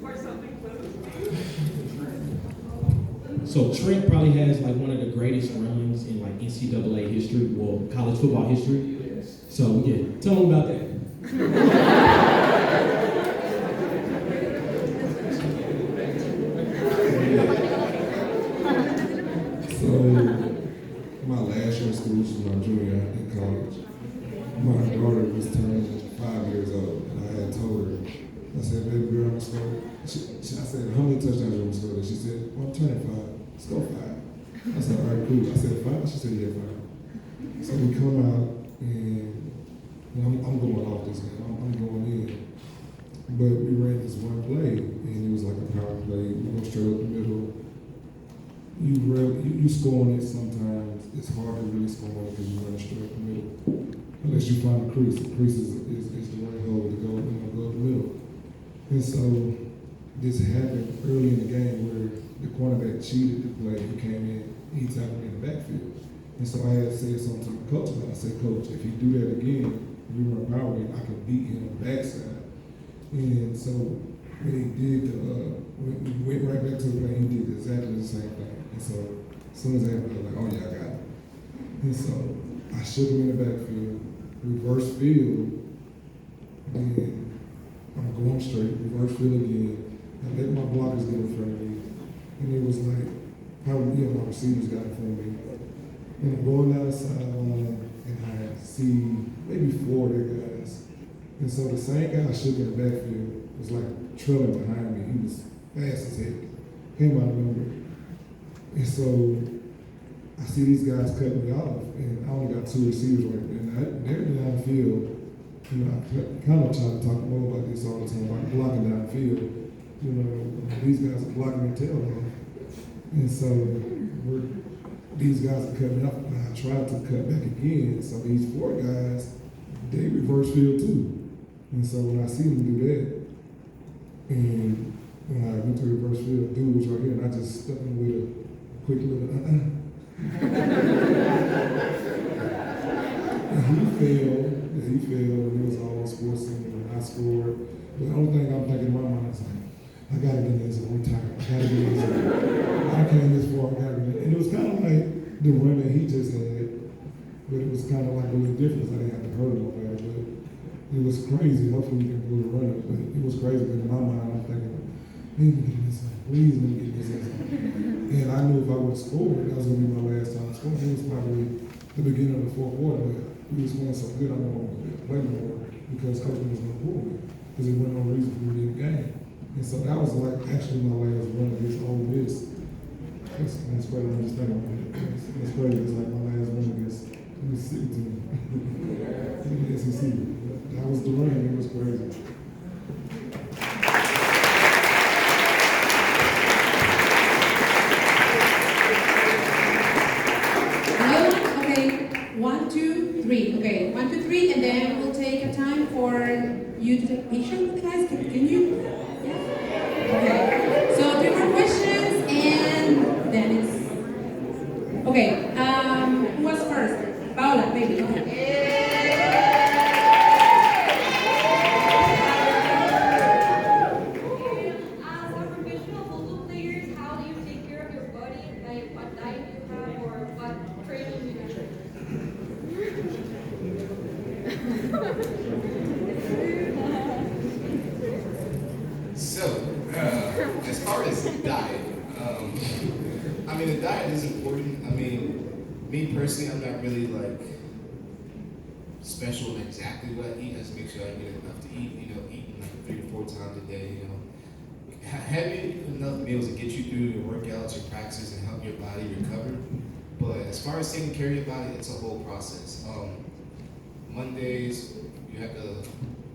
[SPEAKER 9] Or something close?
[SPEAKER 4] So Trent probably has like one of the greatest runs in like NCAA history, well, college football history. So yeah, tell him about that.
[SPEAKER 6] many touchdowns you want to score? She said, well, I'm turning 5. Let's go 5. I said, all right, cool. I said, 5? She said, yeah, 5. So we come out, and I'm going off this game. I'm going in. But we ran this one play, and it was like a power play. We go straight up the middle. You score on it sometimes. It's hard to really score on it because you run straight up the middle. Unless you find a crease. The crease is the right hole to go up the middle. And so this happened early in the game where the cornerback cheated the play. He came in, he tackled me in the backfield. And so I had said something to the coach about it. I said, Coach, if he do that again, you run power game, I can beat him on the backside. And so when he did when we went right back to the play, he did exactly the same thing. And so as soon as I happened, I was like, oh yeah, I got it. And so I shook him in the backfield, reverse field, and I'm going straight, reverse field again. I let my blockers get in front of me. And it was like, probably my receivers got in front of me. And I'm going down the sideline, and I see maybe 4 of their guys. And so the same guy I shook in the backfield was like trailing behind me. He was fast as heck. Came out of nowhere. And so I see these guys cutting me off, and I only got 2 receivers right there. And they're downfield. You know, I kind of try to talk more about this all the time, about blocking downfield. You know, these guys are blocking their tail off. And so these guys are cutting up, and I tried to cut back again. So these 4 guys, they reverse field too. And so when I see them do that, and when I went to reverse field, dude was right here, and I just stuck him with a quick little And he failed, and it was all sports center, and I scored. But the only thing I'm thinking in my mind is like, I gotta get this, I'm tired, I gotta get this. I came this far, I gotta get it. And it was kind of like the run that he just had, but it was kind of like a little different. I didn't have to hurt him over there, but it was crazy. Hopefully we can pull the run up, but it was crazy. But in my mind, I'm thinking, let me get this in, please let me get this in. And I knew if I would have scored, that was gonna be my last time scoring. It was probably the beginning of the 4th quarter, but we was playing so good, I didn't want to play no more because coach was gonna pull me because there wasn't no reason for me to be in the game. And so that was like actually my last run against Ole Miss. That's crazy. I'm just thinking about it. That's crazy. It's like my last run against the Mississippi team in the SEC. That was the run. It was crazy.
[SPEAKER 1] Okay, 1, 2, 3. Okay, 1, 2, 3, and then we'll take a time for you to take a picture with the guys. Can you? Yeah? Okay. So 3 more questions, and then it's okay. Who was first? Paola, baby. Okay.
[SPEAKER 7] As a professional football players, how do you take care of your body? Like what diet you have or what training you do?
[SPEAKER 5] So, as far as diet, I mean, the diet is important. I mean, me personally, I'm not really like special in exactly what I eat. I just make sure I get enough to eat, you know, eating like 3 to 4 times a day, you know. Having enough meals to get you through your workouts, your practices, and help your body recover. But as far as taking care of your body, it's a whole process. Mondays, you have to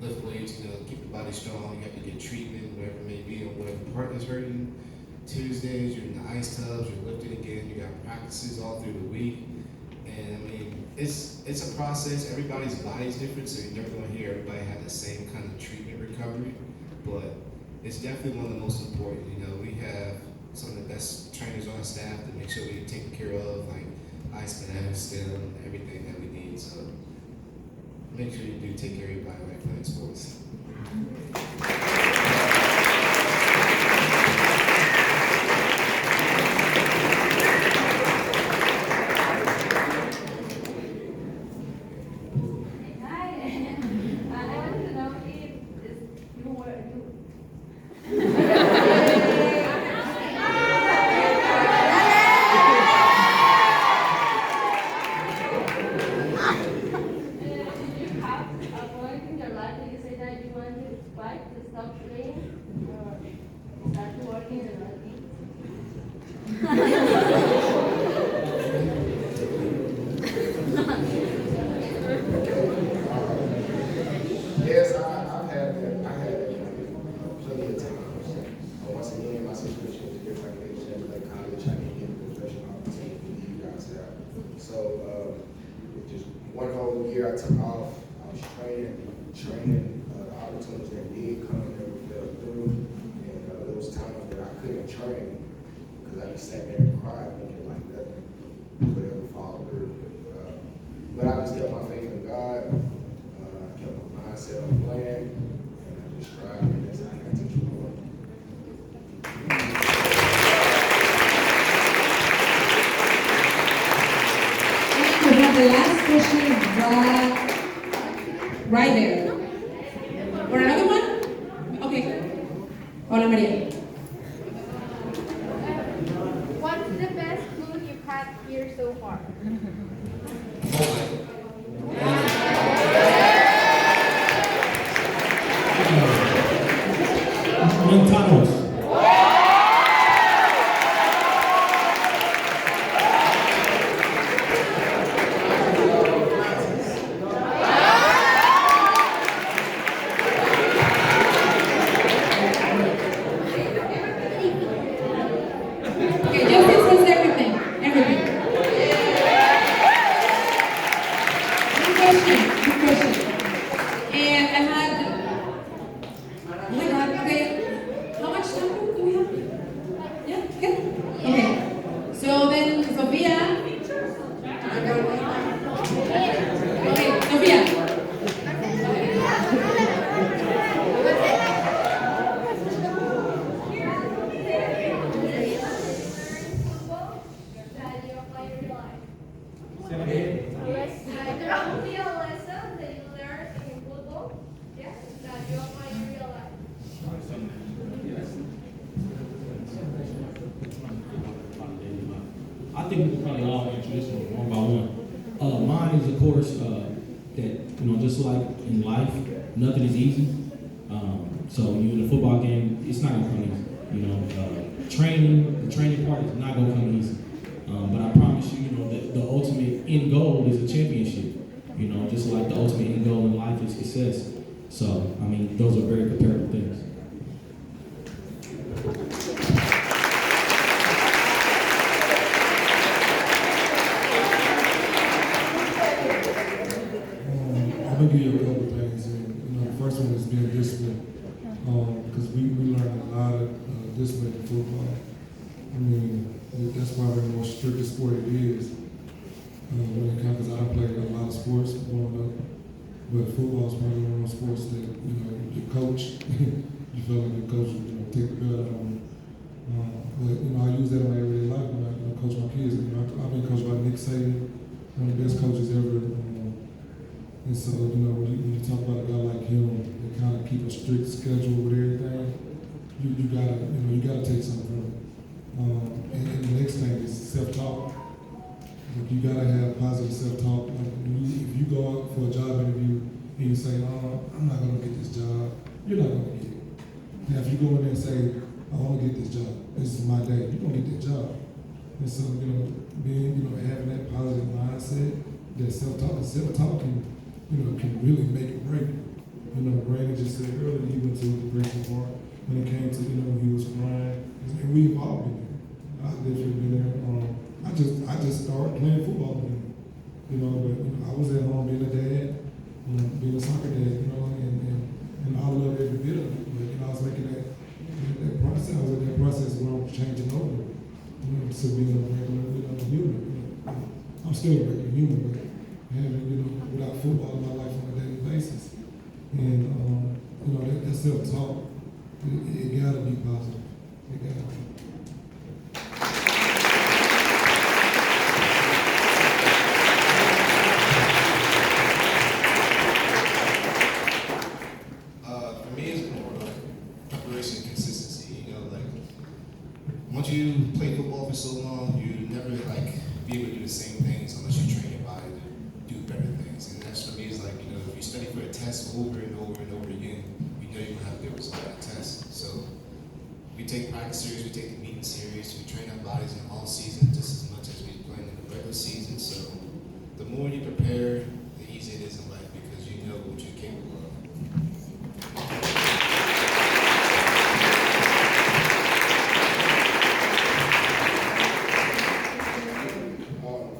[SPEAKER 5] lift weights, you know, keep the body strong. You have to get treatment, whatever it may be, or whatever part is hurting. Tuesdays, you're in the ice tubs, you're lifting again. You got practices all through the week. And I mean, it's a process. Everybody's body is different, so you're never going to hear everybody have the same kind of treatment recovery. But it's definitely one of the most important. You know, we have some of the best trainers on staff to make sure we're taken care of, like ice baths, stem, everything that we need. So make sure you do take care of your body while playing sports.
[SPEAKER 7] In your life that you say that you want to fight?
[SPEAKER 2] Yes, I've had that. I had that plenty of times. Once again, my situation was different. I didn't play college. I didn't get a professional opportunity that you guys have. So, just one whole year I took off. I was training. The opportunities that did come never fell through. And there was times that I couldn't train because I just sat there and cried, thinking like nothing would ever fall through. But I just kept my faith in God. I kept my mindset on plan, and I just tried, and that's how I got to Juwan.
[SPEAKER 1] And we have the last question right there. Or another one? Okay. Hola, Maria.
[SPEAKER 7] What's the best food you've had here so far?
[SPEAKER 4] Tacos.
[SPEAKER 1] Okay, Justin says everything. Everything. Good question. And I had, oh my God, okay. How much time do we have? Yeah, okay. Okay. So then, Sophia. Okay, Sophia.
[SPEAKER 7] That you apply in your life.
[SPEAKER 8] Say it again.
[SPEAKER 7] There will be a lesson that you learn in football, yes, that you apply in real life.
[SPEAKER 4] I think we can probably all answer this one by one. Mine is, of course, that, just like in life, nothing is easy. So you in a football game, it's not gonna come easy. The training part is not gonna come easy. But I promise you, that the ultimate end goal is a championship. Just like the ultimate end goal in life is success. So, those are very comparable things.
[SPEAKER 6] I'm gonna give you a couple of things. And, the first one is being disciplined, because we learn a lot of discipline in football. That's probably the most strictest sport it is. When it comes, because I played a lot of sports growing up, but football is probably one of those sports that your coach, you feel like your coach will take the belt out on you. But I use that in my everyday life when I coach my kids. I've been coached by Nick Saban, one of the best coaches ever. And so, when you talk about a guy like him, that kind of keep a strict schedule with everything, you gotta take something from him. And the next thing is self-talk. You gotta have positive self-talk. If you go out for a job interview and you say, I'm not gonna get this job, you're not gonna get it. Now, if you go in there and say, I wanna get this job, this is my day, you're gonna get that job. And so, having that positive mindset, that self-talk can really make it break. Brandon just said earlier he went to the breaking part when it came to, he was crying. And we involved in it. I definitely been there. I just started playing football again. But I was at home being a dad, being a soccer dad, and I love every bit of it. But I was making that process. I was in that process where I was changing over, to being a regular, human. I'm still a regular human, but having, without football in my life on a daily basis. And, that self-talk, it gotta be positive. It gotta be.
[SPEAKER 5] For me, it's more like preparation and consistency. Once you play football for so long, you never be able to do the same things unless you train your body to do better things. And that's for me is if you study for a test over and over and over again, you're gonna have to do result that test. So we take practice serious, we take the meeting serious. experience. We train our bodies in all seasons just as much as we play in the regular season. So the more you prepare, the easier it is in life because you know what you're capable of.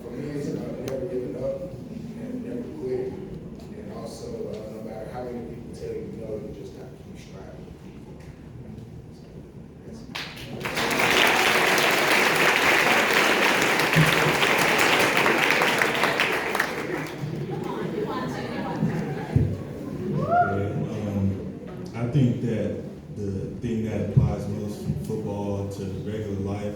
[SPEAKER 2] For me, it's never giving up and never quit. And also, no matter how many people tell you no, you just have to keep striving.
[SPEAKER 3] I think that the thing that applies most from football to regular life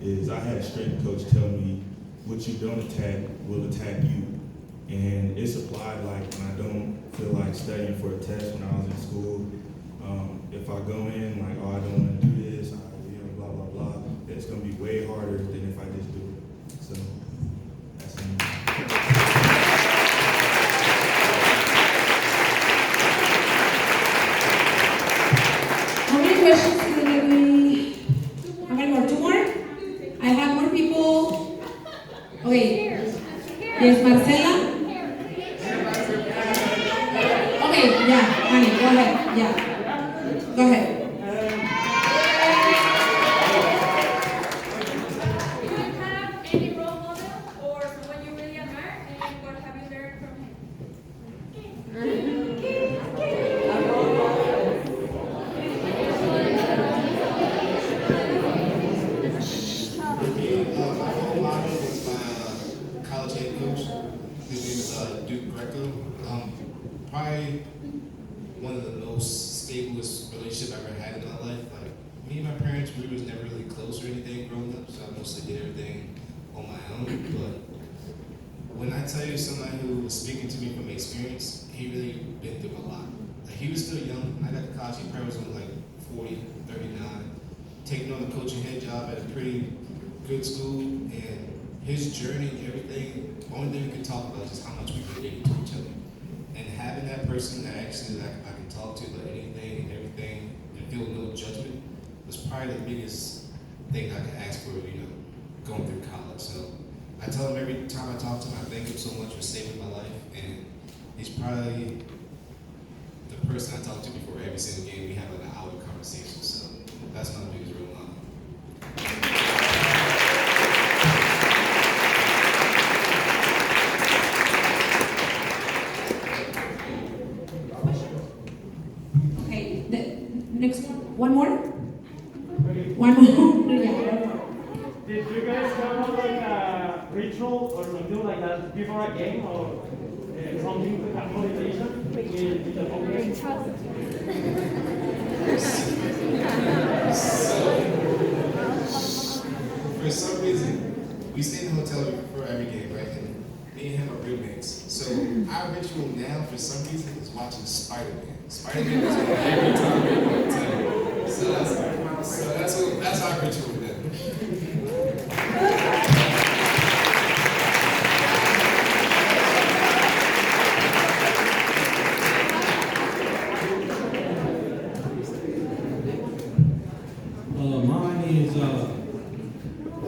[SPEAKER 3] is I had a strength coach tell me what you don't attack will attack you. And it's applied like when I don't feel like studying for a test when I was in school. If I go in like, oh, I don't want to do this, blah, blah, blah, it's going to be way harder than if I just do it. So that's me.
[SPEAKER 1] How many questions did we? How many more? Two more? I have more people. Okay. Yes, Marcela? Okay, yeah, honey, go ahead. Yeah. Go ahead.
[SPEAKER 7] Do you have any role model or someone you really admire, and what have you learned from him?
[SPEAKER 5] My role model was my college head coach. His name is probably one of the most stablest relationships I've ever had in my life. Like me and my parents, we was never really close or anything growing up, so I mostly did everything on my own. But when I tell you somebody who was speaking to me from experience, he really been through a lot. Like he was still young. When I got to college, he probably was only like 40, 39, taking on the coaching head job at a pretty good school, and his journey and everything, the only thing we could talk about is just how much we related to each other. And having that person that actually I can talk to about anything and everything and feel no judgment was probably the biggest thing I could ask for, going through college. So I tell him every time I talk to him, I thank him so much for saving my life, and he's probably the person I talk to before every single game. We have like an hour conversation, so that's my biggest role model.
[SPEAKER 1] Okay, the next one. One more? One more? Yeah.
[SPEAKER 8] Did you guys have like a ritual or something like that before a game, or something with a motivation with the whole game?
[SPEAKER 5] For some reason, we stay in the hotel before every game, right? And me and him are roommates. So our ritual now, for some reason, is watching Spider-Man. Spider-Man is on every time we're in the hotel. So that's our ritual now.
[SPEAKER 4] Mine is, I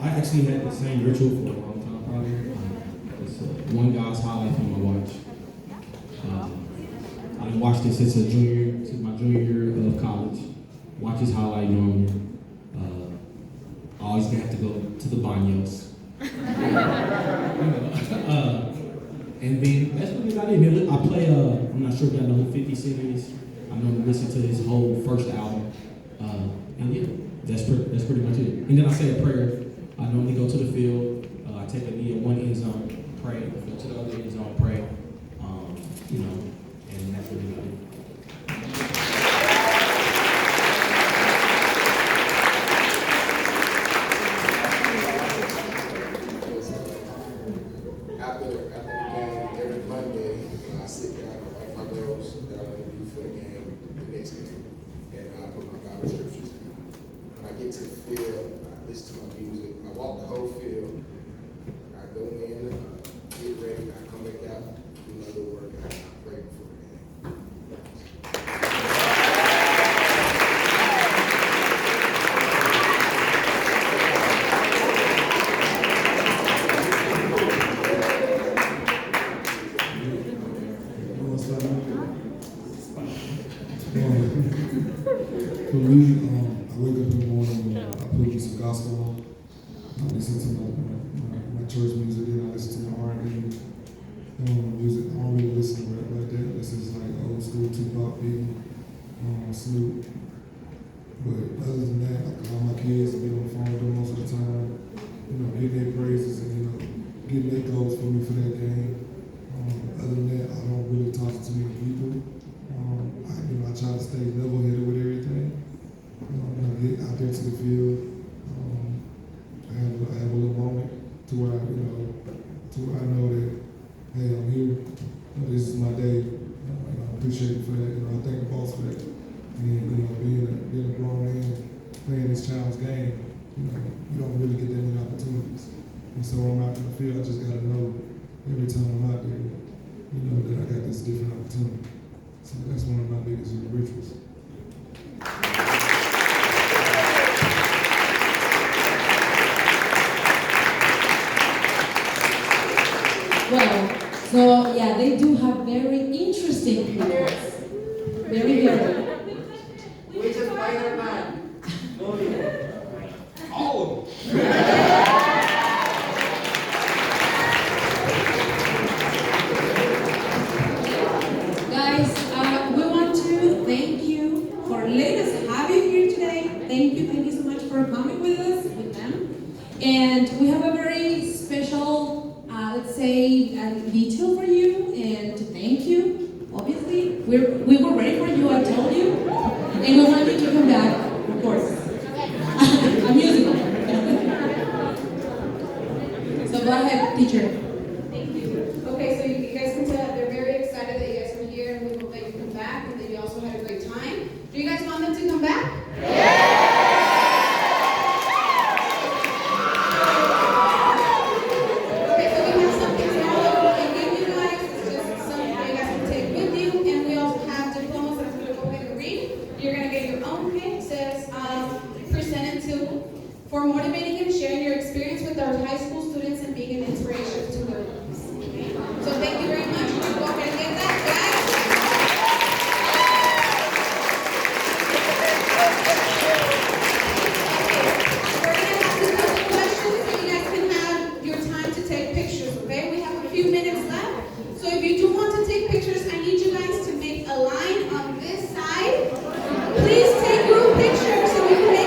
[SPEAKER 4] actually had the same ritual for a long time, probably. It's one guy's highlight from my watch. I didn't watch this since my junior year of college. Watch his highlight normally. I always have to go to the baños. And then that's really about it. I play, I'm not sure if y'all know who 50 Cent is. I normally listen to his whole first album. And yeah, that's pretty much it. And then I say a prayer. I normally go to the field. I take a knee at one end zone, pray. Go to the other end zone, pray. And that's really about it.
[SPEAKER 2] After the game, every Monday, I sit down and write my goals that I want to do for the game, the next game, and I put my Bible scriptures down. When I get to the field, I listen to my music. I walk the whole field. I go in, get ready. I come back out, do my little workout. I pray before the game.
[SPEAKER 6] song. I listen to my church music, then I listen to my R&B music. I don't really listen to rap like that. This is like old school Tupac, Biggie, Snoop. But other than that, I call my kids and be on the phone with them most of the time. You know, getting their praises and, you know, getting their goals for me for that game. Other than that, I don't really talk to too many people. I try to stay level-headed with everything. Get out there to the field. I have a little moment to where I know that, hey, I'm here. This is my day. I appreciate it for that. I thank the boss for that. And being a grown man playing this child's game, you don't really get that many opportunities. And so when I'm out in the field, I just gotta know every time I'm out there, that I got this different opportunity. So that's one of my biggest rituals.
[SPEAKER 1] Well, so yeah, they do have very interesting careers. Very.
[SPEAKER 2] Which is Spider-Man?
[SPEAKER 8] Oh!
[SPEAKER 1] Guys, we want to thank you for letting us have you here today. Thank you so much for coming with us, with them. And we have a very special, let's say, detail for you, and to thank you. Obviously, we were ready for you, I told you. And we want you to come back, of course. A musical. So go ahead, teacher.
[SPEAKER 10] Thank you. Okay, so you guys can tell they're very excited that you guys are here, and we hope that you come back and that you also had a great time. Do you guys want them to come back? Okay, so we have something small that we can give you guys. It's just something that you guys can take with you, and we also have diplomas that I'm going to go ahead and read. You're going to get your own pen. It says, presented to, for motivating and sharing your experience with our high school students and being an inspiration to their lives. Okay? So thank you very much.